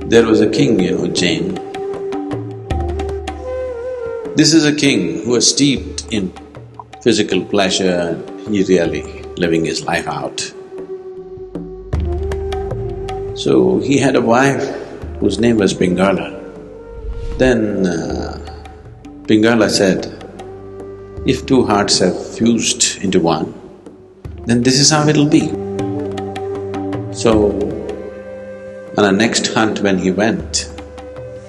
There was a king, Jain. This is a king who was steeped in physical pleasure, he really living his life out. So he had a wife whose name was Pingala. Then Pingala said, if two hearts have fused into one, then this is how it'll be. So, on the next hunt when he went,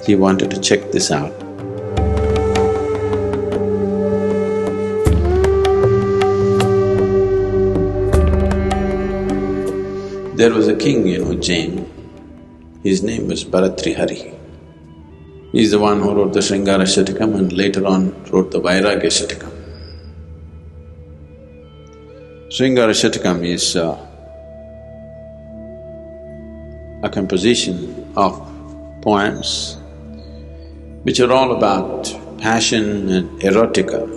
he wanted to check this out. There was a king, Jain. His name was Bhartrihari. He's the one who wrote the Sringara Shatakam and later on wrote the Vairagya Shatakam. Sringara Shatakam is a composition of poems which are all about passion and erotica.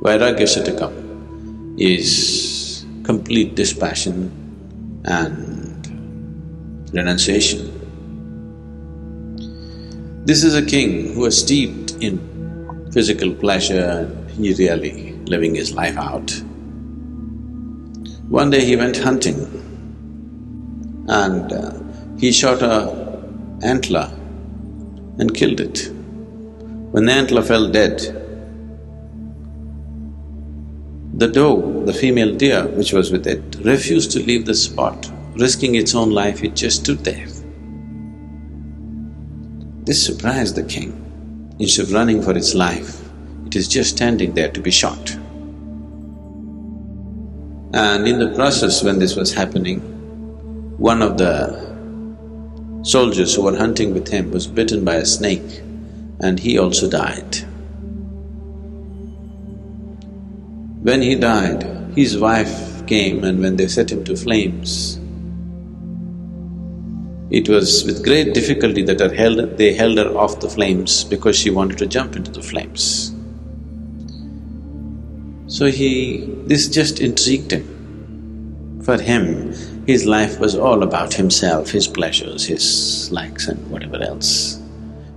Vairagya Shatakam is complete dispassion and renunciation. This is a king who was steeped in physical pleasure, he really living his life out. One day he went hunting and he shot an antler and killed it. When the antler fell dead, the doe, the female deer which was with it, refused to leave the spot. Risking its own life, it just stood there. This surprised the king. Instead of running for its life, it is just standing there to be shot. And in the process when this was happening, one of the soldiers who were hunting with him was bitten by a snake and he also died. When he died, his wife came and when they set him to flames, it was with great difficulty that they held her off the flames because she wanted to jump into the flames. So this just intrigued him. For him, his life was all about himself, his pleasures, his likes and whatever else.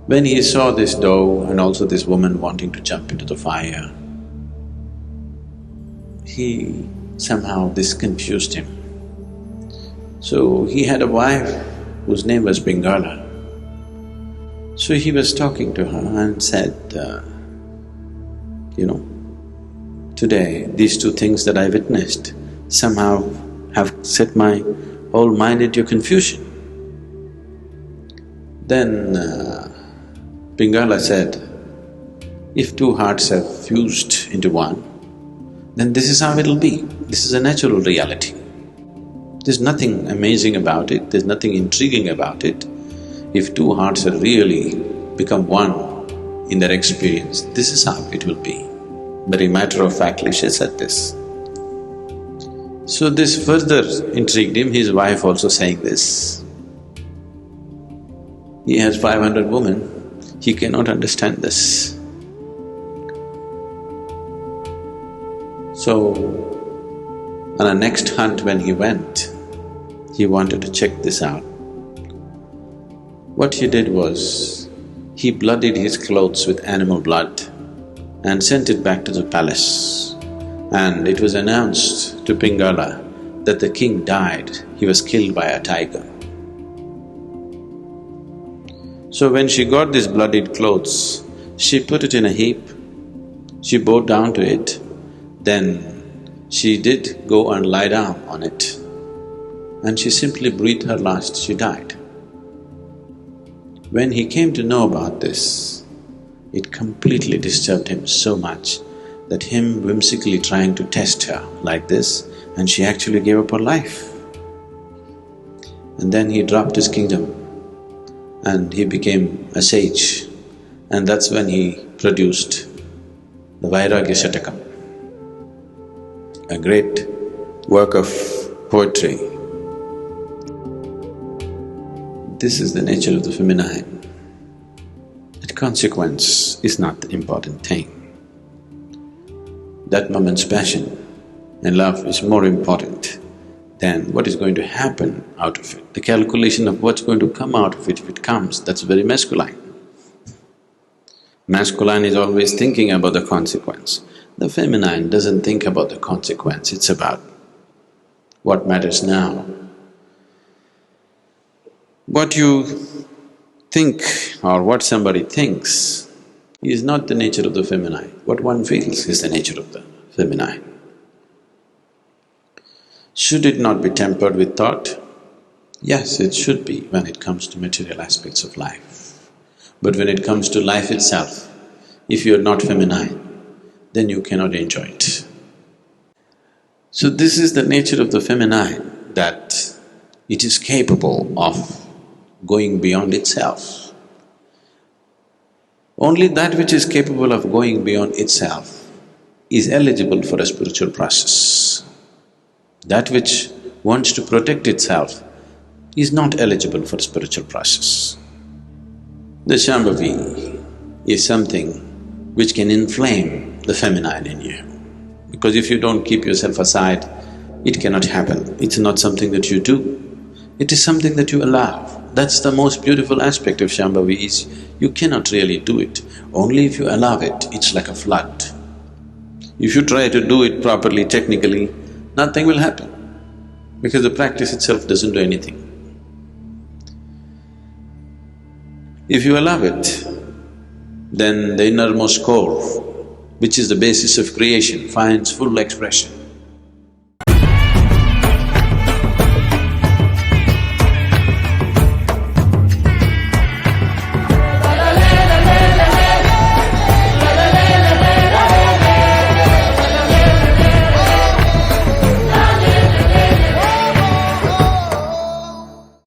When he saw this doe and also this woman wanting to jump into the fire, this confused him. So he had a wife whose name was Pingala. So he was talking to her and said, today these two things that I witnessed somehow have set my whole mind into confusion. Then Pingala said, if two hearts have fused into one, then this is how it'll be. This is a natural reality. There's nothing amazing about it, there's nothing intriguing about it. If two hearts have really become one in their experience, this is how it will be. Very matter-of-factly she said this. So this further intrigued him, his wife also saying this. He has 500 women, he cannot understand this. So, on the next hunt when he went, he wanted to check this out. What he did was, he bloodied his clothes with animal blood and sent it back to the palace. And it was announced to Pingala that the king died, he was killed by a tiger. So when she got these bloodied clothes, she put it in a heap, she bowed down to it, then she did go and lie down on it and she simply breathed her last, she died. When he came to know about this, it completely disturbed him so much that him whimsically trying to test her like this and she actually gave up her life. And then he dropped his kingdom and he became a sage and that's when he produced the Vairagya Shatakam, a great work of poetry. This is the nature of the feminine, that consequence is not the important thing. That moment's passion and love is more important then what is going to happen out of it? The calculation of what's going to come out of it, if it comes, that's very masculine. Masculine is always thinking about the consequence. The feminine doesn't think about the consequence, it's about what matters now. What you think or what somebody thinks is not the nature of the feminine. What one feels is the nature of the feminine. Should it not be tempered with thought? Yes, it should be when it comes to material aspects of life. But when it comes to life itself, if you are not feminine, then you cannot enjoy it. So this is the nature of the feminine, that it is capable of going beyond itself. Only that which is capable of going beyond itself is eligible for a spiritual process. That which wants to protect itself is not eligible for spiritual process. The Shambhavi is something which can inflame the feminine in you. Because if you don't keep yourself aside, it cannot happen. It's not something that you do, it is something that you allow. That's the most beautiful aspect of Shambhavi is you cannot really do it. Only if you allow it, it's like a flood. If you try to do it properly, technically, nothing will happen, because the practice itself doesn't do anything. If you allow it, then the innermost core, which is the basis of creation, finds full expression.